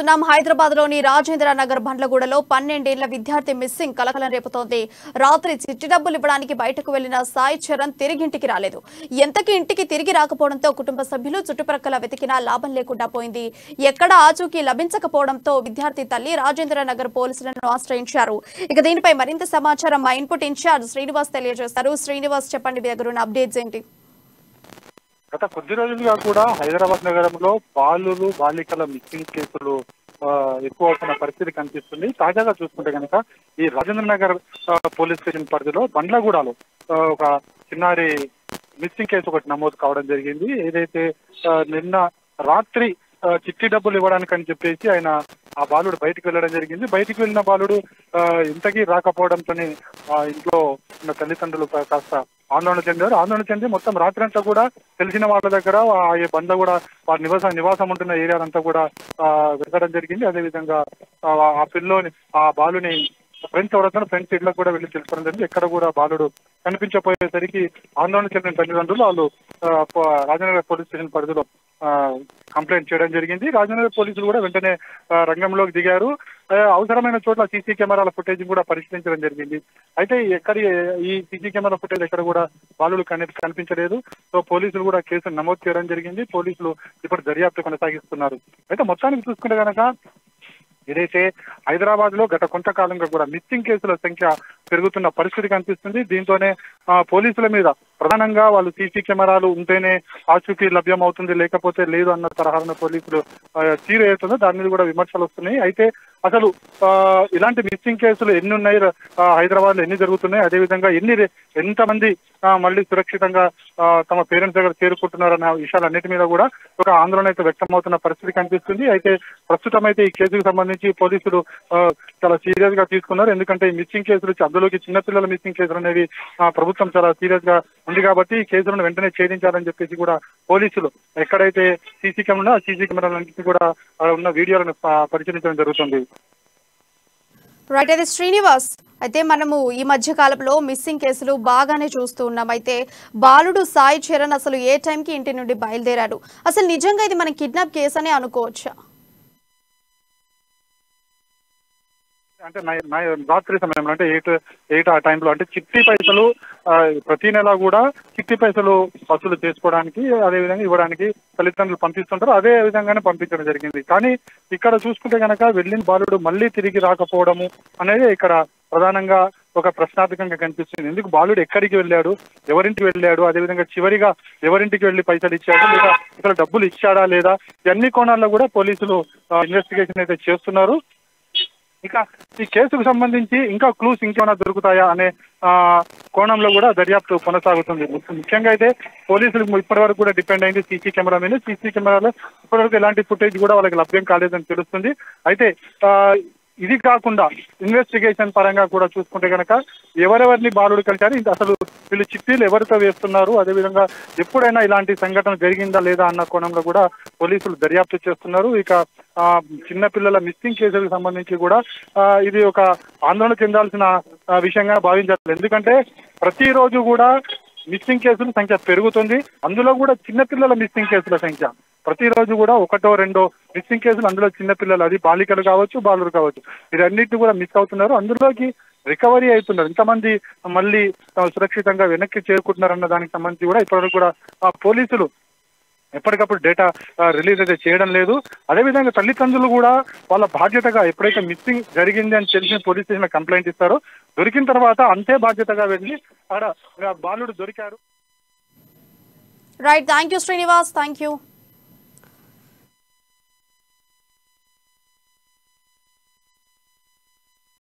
చూస్తున్నాం హైదరాబాద్ లోని రాజేంద్ర నగర్ బండ్లగూడలో 12 ఏళ్ల విద్యార్థి మిస్సింగ్ కలకలం రేపుతోంది. రాత్రి చిట్టి డబ్బులు ఇవ్వడానికి బయటకు వెళ్లిన సాయి చరణ్ తిరిగింటికి రాలేదు. ఎంతకి ఇంటికి తిరిగి రాకపోవడంతో కుటుంబ సభ్యులు చుట్టుప్రక్కల వెతికినా లాభం లేకుండా పోయింది. ఎక్కడ ఆచూకీ లభించకపోవడంతో విద్యార్థి తల్లి రాజేంద్ర నగర్ పోలీసులను ఆశ్రయించారు. ఇక దీనిపై మరింత సమాచారం మా ఇన్పుట్ ఇన్ఛార్జ్ శ్రీనివాస్ తెలియజేస్తారు. శ్రీనివాస్ చెప్పండి, మీ దగ్గర ఉన్న అప్డేట్స్ ఏంటి? గత కొద్ది రోజులుగా కూడా హైదరాబాద్ నగరంలో బాలికల మిస్సింగ్ కేసులు ఎక్కువ అవుతున్న పరిస్థితి కనిపిస్తుంది. తాజాగా చూసుకుంటే కనుక ఈ రాజేంద్ర నగర్ పోలీస్ స్టేషన్ పరిధిలో బండ్లగూడలో ఒక చిన్నారి మిస్సింగ్ కేసు ఒకటి నమోదు కావడం జరిగింది. ఏదైతే నిన్న రాత్రి చిట్టి డబ్బులు ఇవ్వడానికి అని చెప్పేసి ఆయన ఆ బాలుడు బయటికి వెళ్ళడం జరిగింది. బయటికి వెళ్ళిన బాలుడు ఇంతకీ రాకపోవడంతోనే ఇంట్లో ఉన్న తల్లిదండ్రులు కాస్త ఆందోళన చెందారు. ఆందోళన చెంది మొత్తం రాత్రి అంతా కూడా తెలిసిన వాళ్ళ దగ్గర ఈ బండ్ల కూడా వారి నివాసం ఉంటున్న ఏరియాలంతా కూడా వెతకడం జరిగింది. అదేవిధంగా ఆ బాలుని ఫ్రెండ్స్ ఎవరైనా ఫ్రెండ్స్ ఇళ్ళకు కూడా వెళ్ళి తెలుసుకోవడం జరిగింది. ఎక్కడ కూడా బాలుడు కనిపించకపోయేసరికి ఆందోళన చెందిన తల్లిదండ్రులు వాళ్ళు రాజనగర్ పోలీస్ స్టేషన్ పరిధిలో కంప్లైంట్ చేయడం జరిగింది. రాజనగర్ పోలీసులు కూడా వెంటనే రంగంలోకి దిగారు. అవసరమైన చోట్ల సీసీ కెమెరాల ఫుటేజ్ కూడా పరిశీలించడం జరిగింది. అయితే ఈ సీసీ కెమెరా ఫుటేజ్ ఎక్కడ కూడా బాలుడు కనిపించలేదు. సో పోలీసులు కూడా కేసును నమోదు చేయడం జరిగింది. పోలీసులు ఇప్పుడు దర్యాప్తు కొనసాగిస్తున్నారు. అయితే మొత్తానికి చూసుకుంటే కనుక ఏదైతే హైదరాబాద్ లో గత కొంతకాలంగా కూడా మిస్సింగ్ కేసుల సంఖ్య పెరుగుతున్న పరిస్థితి కనిపిస్తుంది. దీంతోనే పోలీసుల మీద ప్రధానంగా వాళ్ళు సీసీ కెమెరాలు ఉంటేనే ఆచూకీ లభ్యం అవుతుంది, లేకపోతే లేదు అన్న తరహాన పోలీసులు తీరు అవుతుందో దాని మీద కూడా విమర్శలు వస్తున్నాయి. అయితే అసలు ఇలాంటి మిస్సింగ్ కేసులు ఎన్ని ఉన్నాయి, హైదరాబాద్ లో ఎన్ని జరుగుతున్నాయి, అదేవిధంగా ఎంతమంది మళ్ళీ సురక్షితంగా తమ పేరెంట్స్ దగ్గర చేరుకుంటున్నారన్న విషయాలన్నిటి మీద కూడా ఒక ఆందోళన అయితే వ్యక్తమవుతున్న పరిస్థితి కనిపిస్తుంది. అయితే ప్రస్తుతం అయితే ఈ కేసుకు సంబంధించి పోలీసులు చాలా సీరియస్ గా తీసుకున్నారు. ఎందుకంటే ఈ మిస్సింగ్ కేసులు అందులోకి చిన్నపిల్లల మిస్సింగ్ కేసులు అనేవి ప్రభుత్వం చాలా సీరియస్ గా ఉంది కాబట్టి ఈ కేసులను వెంటనే ఛేదించాలని చెప్పేసి కూడా పోలీసులు ఎక్కడైతే సీసీ కెమెరా సీసీ కెమెరాలన్నింటినీ కూడా ఉన్న వీడియోలను పరిశీలించడం జరుగుతుంది. రైట్, అయితే శ్రీనివాస్, అయితే మనము ఈ మధ్య కాలంలో మిస్సింగ్ కేసులు బాగానే చూస్తూ ఉన్నాం. అయితే బాలుడు సాయి చరణ్ అసలు ఏ టైంకి ఇంటి నుండి బయలుదేరాడు? అసలు నిజంగా ఇది మన కిడ్నాప్ కేసు అనే అనుకోవచ్చా? అంటే రాత్రి సమయంలో అంటే ఎయిట్ ఆ టైంలో అంటే చిట్టి పైసలు ప్రతి నెల కూడా చిట్టి పైసలు వసూలు చేసుకోవడానికి అదేవిధంగా ఇవ్వడానికి తల్లిదండ్రులు పంపిస్తుంటారు. అదే విధంగానే పంపించడం జరిగింది. కానీ ఇక్కడ చూసుకుంటే కనుక వెళ్ళిన బాలుడు మళ్ళీ తిరిగి రాకపోవడము అనేది ఇక్కడ ప్రధానంగా ఒక ప్రశ్నార్థకంగా కనిపిస్తుంది. ఎందుకు బాలుడు ఎక్కడికి వెళ్ళాడు, ఎవరింటికి వెళ్ళాడు, అదేవిధంగా చివరిగా ఎవరింటికి వెళ్ళి పైసలు ఇచ్చాడు, లేదా ఇక్కడ డబ్బులు ఇచ్చాడా లేదా, అన్ని కోణాల్లో కూడా పోలీసులు ఇన్వెస్టిగేషన్ అయితే చేస్తున్నారు. ఇక ఈ కేసుకు సంబంధించి ఇంకా క్లూస్ ఇంకేమైనా దొరుకుతాయా అనే కోణంలో కూడా దర్యాప్తు కొనసాగుతుంది. ముఖ్యంగా అయితే పోలీసులు ఇప్పటి వరకు కూడా డిపెండ్ అయింది సీసీ కెమెరా మీద. సీసీ కెమెరాలో ఇప్పటివరకు ఎలాంటి ఫుటేజ్ కూడా వాళ్ళకి లభ్యం కాలేదని తెలుస్తుంది. అయితే ఇది కాకుండా ఇన్వెస్టిగేషన్ పరంగా కూడా చూసుకుంటే కనుక ఎవరెవరిని బాలుడు కలిశారు, అసలు వీళ్ళు చిట్టీలు ఎవరితో వేస్తున్నారు, అదేవిధంగా ఎప్పుడైనా ఇలాంటి సంఘటన జరిగిందా లేదా అన్న కోణంలో కూడా పోలీసులు దర్యాప్తు చేస్తున్నారు. ఇక చిన్నపిల్లల మిస్సింగ్ కేసులకు సంబంధించి కూడా ఇది ఒక ఆందోళన చెందాల్సిన విషయంగా భావించాలి. ఎందుకంటే ప్రతిరోజు కూడా మిస్సింగ్ కేసుల సంఖ్య పెరుగుతుంది. అందులో కూడా చిన్నపిల్లల మిస్సింగ్ కేసుల సంఖ్య ప్రతిరోజు కూడా ఒకటో రెండో మిస్సింగ్ కేసులు, అందులో చిన్నపిల్లలు, అది బాలికలు కావచ్చు బాలురు కావచ్చు, వీరన్నిటిని కూడా మిస్ అవుతున్నారు. అందులోకి రికవరీ అవుతున్నారు. ఇంతమంది మళ్ళీ సురక్షితంగా వెనక్కి చేరుకుంటున్నారన్న దానికి సంబంధించి కూడా ఇప్పటివరకు కూడా పోలీసులు ఎప్పటికప్పుడు డేటా రిలీజ్ అయితే చేయడం లేదు. అదేవిధంగా తల్లిదండ్రులు కూడా వాళ్ళ బాధ్యతగా ఎప్పుడైతే మిస్సింగ్ జరిగింది అని తెలిసిన పోలీస్ స్టేషన్ కంప్లైంట్ ఇస్తారో, దొరికిన తర్వాత అంతే బాధ్యతగా వెళ్ళి ఆడ బాలుడు దొరికారు. Right, thank you Srinivas, thank you.